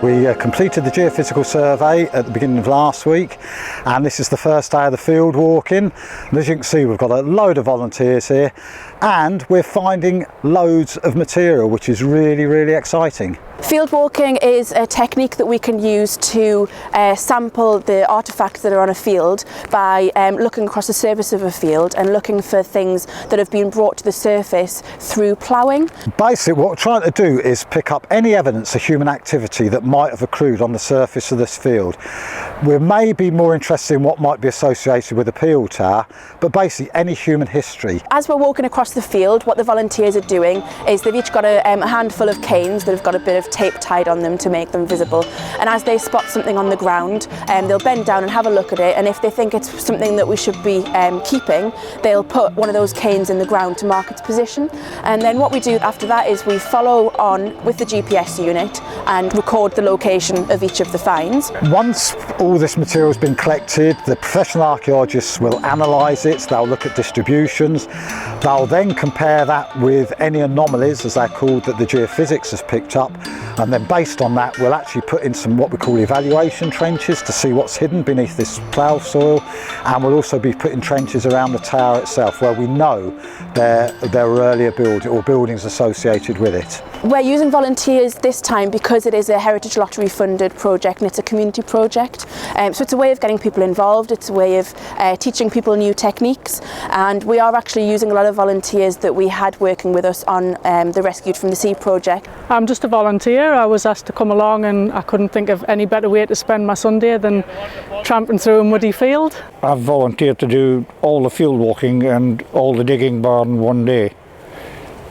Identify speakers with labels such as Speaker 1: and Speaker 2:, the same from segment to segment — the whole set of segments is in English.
Speaker 1: We completed the geophysical survey at the beginning of last week, and this is the first day of the field walking. And as you can see, we've got a load of volunteers here, and we're finding loads of material, which is really exciting.
Speaker 2: Field walking is a technique that we can use to sample the artefacts that are on a field by looking across the surface of a field and looking for things that have been brought to the surface through ploughing.
Speaker 1: Basically, what we're trying to do is pick up any evidence of human activity that might have accrued on the surface of this field. We're maybe more interested in what might be associated with a peel tower, but basically any human history.
Speaker 2: As we're walking across the field, what the volunteers are doing is they've each got a handful of canes that have got a bit of tape tied on them to make them visible, and as they spot something on the ground, they'll bend down and have a look at it, and if they think it's something that we should be keeping, they'll put one of those canes in the ground to mark its position. And then what we do after that is we follow on with the GPS unit and record the location of each of the finds.
Speaker 1: Once all this material has been collected, the professional archaeologists will analyse it, they'll look at distributions, they'll then compare that with any anomalies, as they're called, that the geophysics has picked up, and then based on that we'll actually put in some what we call evaluation trenches to see what's hidden beneath this plough soil, and we'll also be putting trenches around the tower itself where we know there were earlier buildings associated with it.
Speaker 2: We're using volunteers this time because it is a Heritage Lottery funded project and it's a community project, so it's a way of getting people involved, it's a way of teaching people new techniques, and we are actually using a lot of volunteers that we had working with us on the Rescued from the Sea project.
Speaker 3: I'm just a volunteer. I was asked to come along and I couldn't think of any better way to spend my Sunday than tramping through a muddy field.
Speaker 4: I've volunteered to do all the field walking and all the digging bar in one day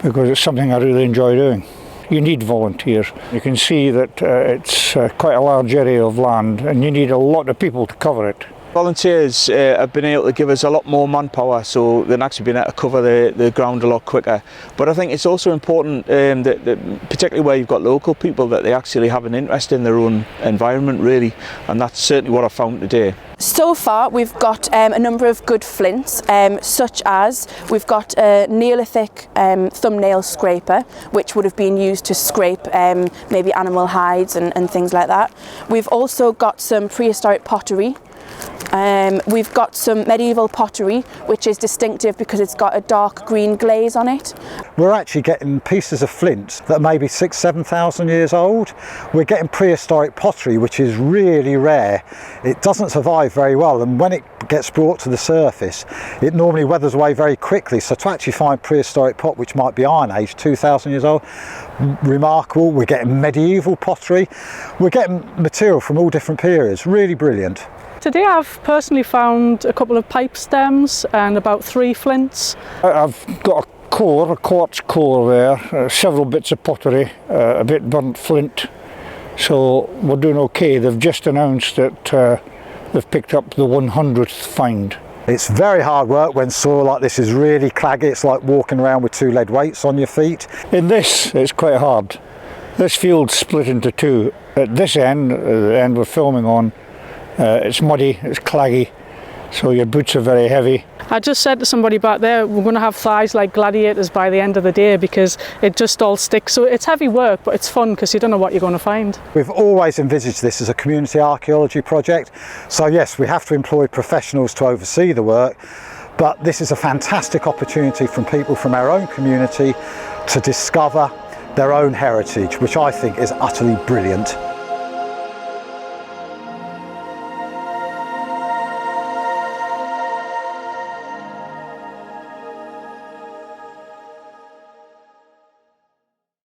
Speaker 4: because it's something I really enjoy doing. You need volunteers. You can see that it's quite a large area of land and you need a lot of people to cover it.
Speaker 5: Volunteers have been able to give us a lot more manpower, so they've actually been able to cover the ground a lot quicker. But I think it's also important, that particularly where you've got local people, that they actually have an interest in their own environment really, and that's certainly what I found today.
Speaker 2: So far we've got a number of good flints, such as we've got a Neolithic thumbnail scraper, which would have been used to scrape maybe animal hides and things like that. We've also got some prehistoric pottery. We've got some medieval pottery, which is distinctive because it's got a dark green glaze on it.
Speaker 1: We're actually getting pieces of flint that are maybe 6,000–7,000 years old. We're getting prehistoric pottery, which is really rare. It doesn't survive very well, and when it gets brought to the surface, it normally weathers away very quickly. So to actually find prehistoric pot, which might be Iron Age, 2,000 years old, remarkable. We're getting medieval pottery. We're getting material from all different periods. Really brilliant.
Speaker 3: Today I've personally found a couple of pipe stems and about 3 flints.
Speaker 4: I've got a quartz core there, several bits of pottery, a bit burnt flint, so we're doing okay. They've just announced that they've picked up the 100th find.
Speaker 1: It's very hard work when soil like this is really claggy. It's like walking around with 2 lead weights on your feet.
Speaker 4: In this, it's quite hard. This field's split into 2. At this end, the end we're filming on, it's muddy, it's claggy, so your boots are very heavy.
Speaker 3: I just said to somebody back there, we're going to have thighs like gladiators by the end of the day because it just all sticks. So it's heavy work, but it's fun because you don't know what you're going to find.
Speaker 1: We've always envisaged this as a community archaeology project. So yes, we have to employ professionals to oversee the work, but this is a fantastic opportunity from people from our own community to discover their own heritage, which I think is utterly brilliant.